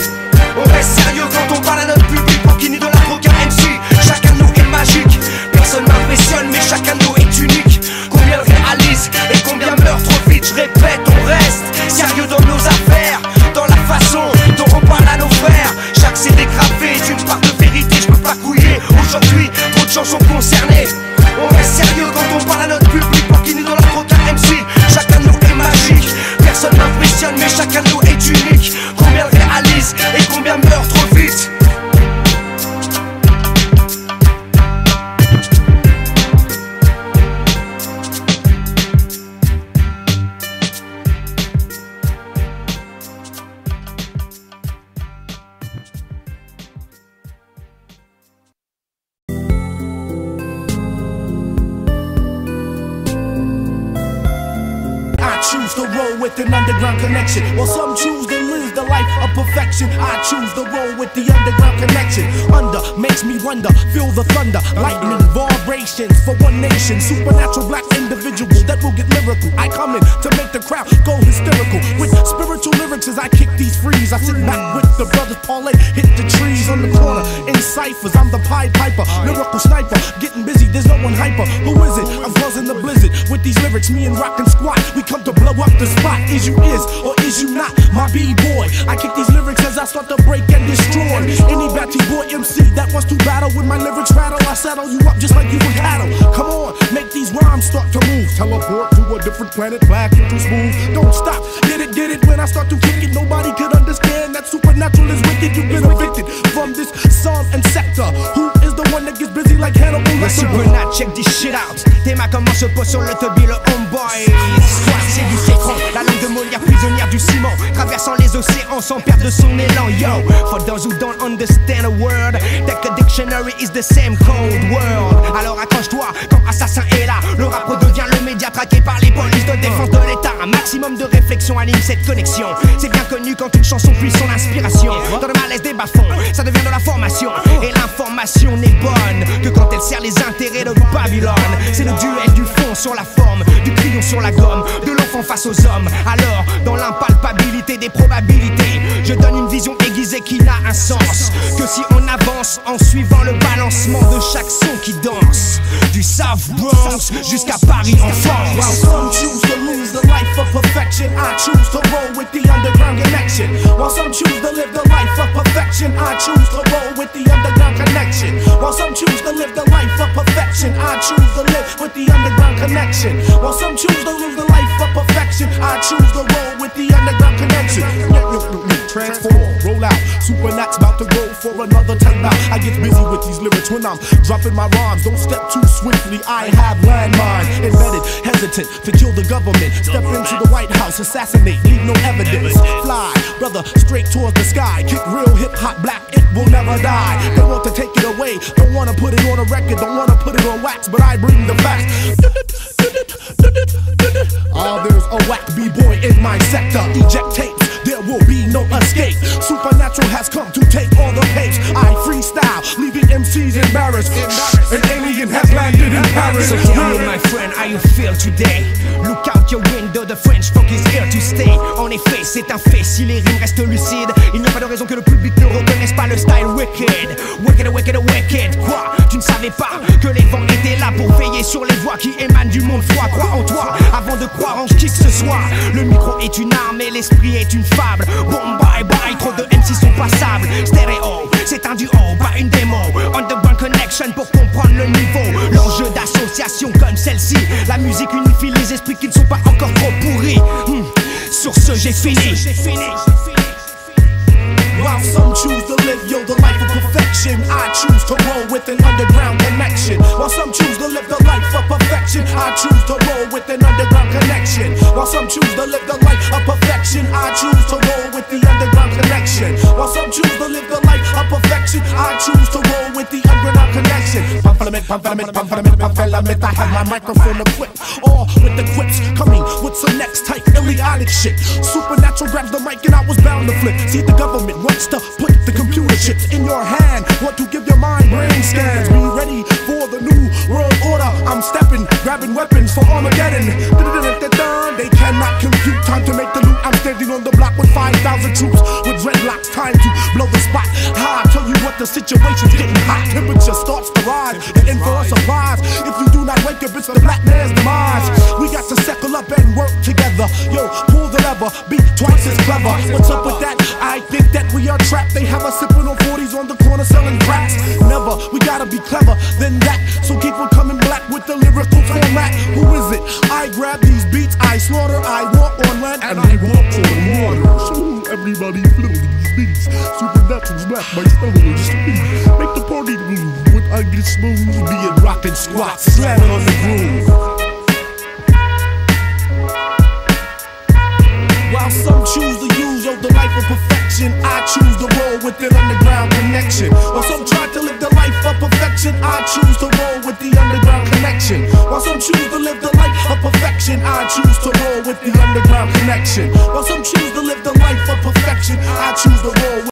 I: On reste sérieux quand on parle à notre public, pour qui n'idolâtre aucun MC. Chacun de nous est magique, personne m'impressionne mais chacun de nous est unique. Combien le réalise et combien meurt trop vite, je répète, on reste sérieux dans nos affaires, dans la façon dont on parle à nos frères. Chaque CD gravé est une part de vérité, je peux pas couiller aujourd'hui, trop de gens sont concernés. On reste sérieux quand on parle à notre public, pour qui n'idolâtre aucun MC. Chacun de nous est magique, personne m'impressionne mais chacun de nous est est unique. Combien réalisent et combien meurent trop vite.
J: Choose to roll with an underground connection. While some choose to live the life of perfection, I choose to roll with the underground connection. Under makes me wonder, feel the thunder, lightning, vibrations for one nation. Supernatural black individual that will get lyrical. I come in to make the crowd go hysterical. With spiritual lyrics as I kick these frees. I sit back with the brothers parlay, hit the trees on the corner in ciphers. I'm the Pied Piper, lyrical sniper, getting busy, there's no one hyper. Who is it? I'm causing the blizzard with these lyrics. Me and Rock and Squat, we come to blow up the spot. Is you is or is you not my B-boy? I kick these lyrics as I start to break and destroy any batty boy MC that wants to battle with my lyrics rattle. I saddle you up just like you were cattle. Come on, make these rhymes start to move. Teleport to a different planet, black and too smooth. Don't stop, get it when I start to kick it. Nobody could understand that supernatural is wicked. You've been evicted from this song and sector. Who is the one that gets busy like Hannibal Lecter?
I: Supernat, check this shit out. Tes mains comment se posent sur le tubby, le homeboy. Soit c'est du sécran, la langue de Molière, prisonnière du ciment, traversant les océans sans perdre son élan. Yo, for those who don't understand a word, take a dictionary is the same cold world. Alors accroche-toi quand Assassin est là. Le rap redevient le média traqué par les polices de défense de l'État. Un maximum de réflexion anime cette connexion. C'est bien connu quand une chanson puise son inspiration. Dans le malaise des bas-fonds, ça devient de la formation. Et l'information n'est bonne que quand elle sert les intérêts de Babylone. C'est le duel du fond sur la forme, du crayon sur la gomme, de l'enfant face aux hommes. Alors, dans l'impalpabilité des probabilités, je donne une vision aiguisée qui n'a un sens que si on avance en suivant le balancement de chaque son qui danse. Du South Bronx jusqu'à Paris en France.
J: While some choose to lose the life of perfection, I choose to roll with the underground connection. While some choose to live the life of perfection, I choose to roll with the underground connection. While some choose to live the life of perfection, I choose to live with the underground connection. While some choose to live the life of perfection, I choose to roll with the underground connection. Transform, roll out. Supernat's about to go for another time out. I get busy with these lyrics when I'm dropping my rhymes. Don't step too swiftly, I have landmines embedded, hesitant to kill the government. Step into the White House, assassinate, leave no evidence. Fly, brother, straight towards the sky. Kick real hip-hop black, it will never die. They want to take it away, don't want to put it on a record, don't want to put it on wax, but I bring the facts. There's a whack B-boy in my sector. Eject tapes, there will be no escape. Supernatural has come to take all the pace. I freestyle, leaving MCs embarrassed. An alien has landed in Paris.
I: So tell me, my friend, how you feel today? Look out your window, the French funk is here to stay. En effet, c'est un fait, si les rimes restent lucides, il n'y a pas de raison que le public ne reconnaisse pas le style wicked. Wicked, wicked, wicked. Quoi? Tu ne savais pas que les vents étaient là pour veiller sur les voix qui émanent du monde froid. Crois en toi avant de croire en qui que ce soit. Le micro est une arme et l'esprit est une fable. Bon bye bye, trop de MC sont passables. Stéréo, c'est un duo, pas une démo. Underground connection pour comprendre le niveau. L'enjeu d'association comme celle-ci. La musique unifie les esprits qui ne sont pas encore trop pourris. Sur ce, j'ai fini.
J: While some choose to live, yo, the life of perfection, I choose to roll with an underground connection. While some choose to live the life of perfection, I choose to roll with an underground connection. While some choose to live the life of perfection, I choose to roll with the underground connection. While some choose to live the life of perfection, I choose to roll with the underground connection. Pamphlet, I have my microphone equipped, all with the quips, coming with some next type idiotic shit. Supernatural grabs the mic and I was bound to flip. See, the government wants to put the computer chips in your hand, want to give your mind brain scans. Be ready for the new world order. I'm stepping, grabbing weapons for Armageddon. They cannot compute time to make the loot. I'm standing on the block with 5,000 troops with dreadlocks. Time to blow the spot high. Tell you what, the situation's getting hot. Temperature starts to rise. You're in for a surprise. If you do not wake up, it's the black man's demise. We got to settle up and work together. Yo, pull the lever, be twice as clever. What's up with that? I think that we are trapped. They have us sipping on 40s on the corner selling cracks. Never, we gotta be clever than that. So keep on coming black with the lyrical format. Who is it? I grab these beats, I slaughter, I walk on land, and I walk on the water.
L: everybody flow to these beats. Supernatural smack my stomach just make the party move. When I get smooth, being rockin' squats, slamming on the groove.
J: While some choose to use the life of perfection, I choose to roll with an underground connection. While some try to live the life of perfection, I choose to roll with the underground connection. While some choose to live the life of perfection, I choose to roll with the underground connection. While some choose to live the life of perfection, I choose to roll